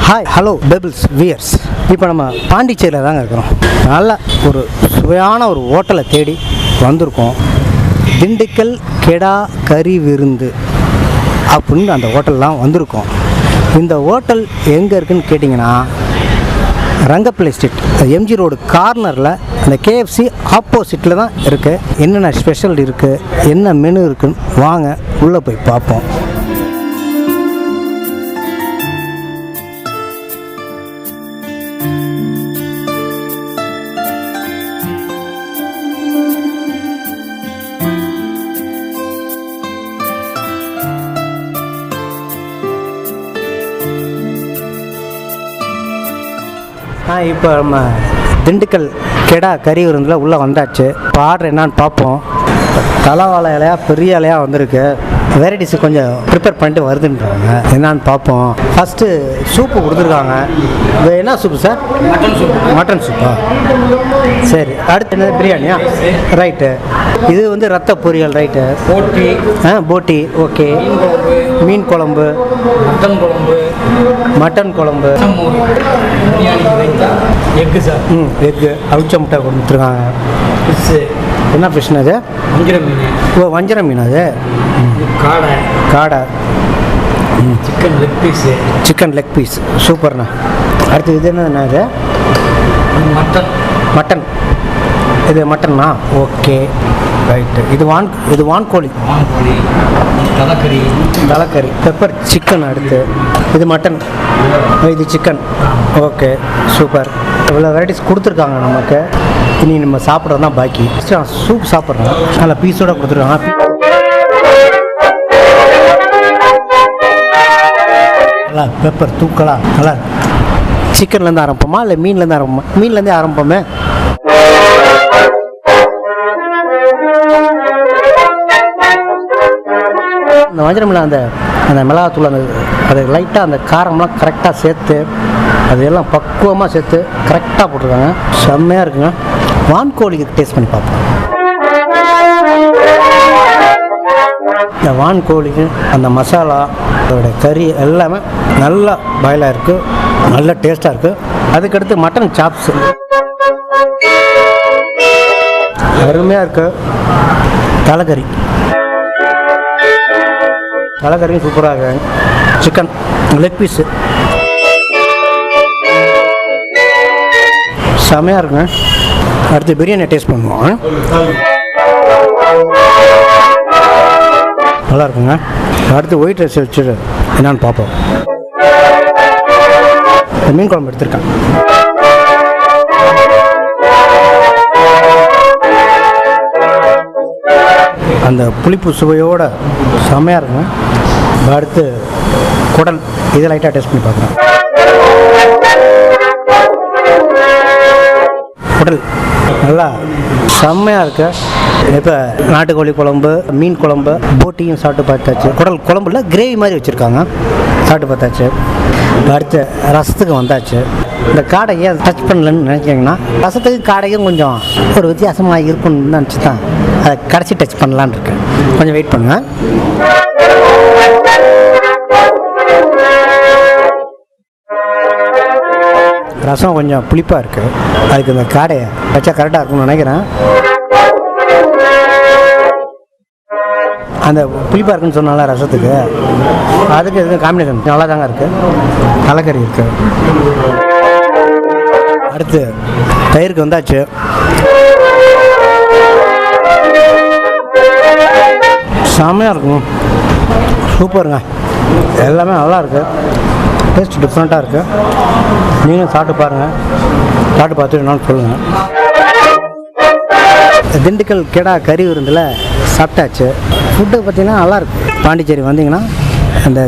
Hi hello pebbles wears. இப்போ நம்ம பாண்டிச்சேரியில் தாங்க இருக்கிறோம். நல்ல ஒரு சுவையான ஒரு ஹோட்டலை தேடி வந்திருக்கோம். திண்டுக்கல் கெடா கரி விருந்து அப்படின்னு அந்த ஹோட்டல்லாம் வந்திருக்கோம். இந்த ஹோட்டல் எங்கே இருக்குதுன்னு கேட்டிங்கன்னா ரங்கப்பிள்ளை ஸ்ட்ரீட் எம்ஜி ரோடு கார்னரில் அந்த கேஎஃப்சி ஆப்போசிட்டில் தான் இருக்குது. என்னென்ன ஸ்பெஷல் இருக்குது, என்ன மெனு இருக்குன்னு வாங்க உள்ளே போய் பார்ப்போம். இப்போ நம்ம திண்டுக்கல் கெடா கறி விருந்தில் உள்ளே வந்தாச்சு. இப்போ ஆர்டர் என்னான்னு பார்ப்போம். தலவாழை இலையா பெரிய இலையாக வந்திருக்கு. வெரைட்டிஸு கொஞ்சம் ப்ரிப்பேர் பண்ணிட்டு வருதுன்றாங்க. என்னான்னு பார்ப்போம். ஃபஸ்ட்டு சூப்பு கொடுத்துருக்காங்க. இது என்ன சூப்பு சார்? மட்டன் சூப்பா? சரி. அடுத்து என்ன, பிரியாணியா? ரைட்டு. இது வந்து ரத்த பொரியல். ரைட்டு. போட்டி. போட்டி. ஓகே. மீன் குழம்பு, மட்டன் குழம்பு, எக்கு சார். எக்கு அவிச்ச முட்டை கொடுத்துருக்காங்க. ஃபிஷ்ஷு. என்ன ஃபிஷ்னா அது? வஞ்சர மீன். ஓ, வஞ்சர மீன். அது காடை. காடை. Chicken leg piece. Chicken leg piece சூப்பர்ண்ணா. அடுத்து இது என்னதுண்ணா? இது மட்டன். மட்டன். இது மட்டன்னா? Okay right. இது வான்கோழி. தலைக்கறி. தலைக்கறி. Pepper chicken. அடுத்து இது மட்டன், இது சிக்கன். Okay super. இவ்வளோ வெரைட்டிஸ் கொடுத்துருக்காங்க நமக்கு. இனி நம்ம சாப்பிட்றது தான் பாக்கி. சூப் சாப்பிட்றோம். நல்லா பீஸோடு கொடுத்துருக்காங்க. நல்லா பெப்பர் தூக்கலா நல்லா. சிக்கன்லேருந்து ஆரம்பிப்போமா இல்லை மீன்லேருந்து ஆரம்பிப்போமா? மீன்லேருந்தே ஆரம்பிப்போமே. அந்த வஞ்சரமில்ல அந்த மிளகாத்தூள், அது லைட்டாக அந்த காரம்லாம் கரெக்டாக சேர்த்து அதையெல்லாம் பக்குவமாக சேர்த்து கரெக்டாக போட்டிருக்காங்க. செம்மையாக இருக்குங்க. வான்கோழிக்கு டேஸ்ட் பண்ணி பார்ப்போம். இந்த வான்கோழிக்கு அந்த மசாலா, அதோட கறி எல்லாமே நல்லா பாயிலாக இருக்குது, நல்ல டேஸ்ட்டாக இருக்குது. அதுக்கடுத்து மட்டன் சாப்ஸு அருமையாக இருக்குது. தலைக்கறி. தலைக்கறியும் சூப்பராக இருக்குது. சிக்கன் லெக் பீஸு செமையாக இருக்குங்க. அடுத்து பிரியாணி டேஸ்ட் பண்ணுவோம். நல்லா இருக்குங்க. அடுத்து ஒயிட் ரைஸ் வச்சுட்டு என்னான்னு பார்ப்போம். மீன் குழம்பு எடுத்துருக்கேன். அந்த புளிப்பு சுவையோட செமையாக இருக்குங்க. அடுத்து குடல். இதை லைட்டாக டேஸ்ட் பண்ணி பார்க்குறேன். குடல் நல்லா செம்மையாக இருக்கு. இப்போ நாட்டுக்கோழி குழம்பு, மீன் குழம்பு, போட்டியும் சாப்பிட்டு பார்த்தாச்சு. குடல் குழம்புல கிரேவி மாதிரி வச்சுருக்காங்க, சாப்பிட்டு பார்த்தாச்சு. அடுத்து ரசத்துக்கு வந்தாச்சு. இந்த காடை ஏன் டச் பண்ணலன்னு நினைக்கிங்கன்னா, ரசத்துக்கு காடையும் கொஞ்சம் ஒரு வித்தியாசமாக இருக்குன்னு நினச்சி தான் அதை கடைசி டச் பண்ணலான்னு இருக்கேன். கொஞ்சம் வெயிட் பண்ணுங்க. ரசம் கொஞ்சம் புளிப்பாக இருக்குது. அதுக்கு இந்த காடையை வச்சா கரெக்டாக இருக்கும்னு நினைக்கிறேன். அந்த புளிப்பாக இருக்குன்னு சொன்னால ரசத்துக்கு, அதுக்கு எதுவும் காம்பினேஷன் நல்லா தாங்க இருக்குது. தலைக்கறி இருக்குது. அடுத்து தயிருக்கு வந்தாச்சு. செம்மையாக இருக்கும். சூப்பருங்க. எல்லாமே நல்லா இருக்குது. டேஸ்ட் டிஃப்ரெண்ட்டாக இருக்குது. நீங்களும் சாப்பிட்டு பாருங்கள். சாப்பிட்டு பார்த்துட்டு என்னான்னு சொல்லுங்கள். திண்டுக்கல் கெடா கறி விருந்தில் சாப்பிட்டாச்சு. ஃபுட்டு பார்த்திங்கன்னா நல்லாயிருக்கு. பாண்டிச்சேரி வந்தீங்கன்னா அந்த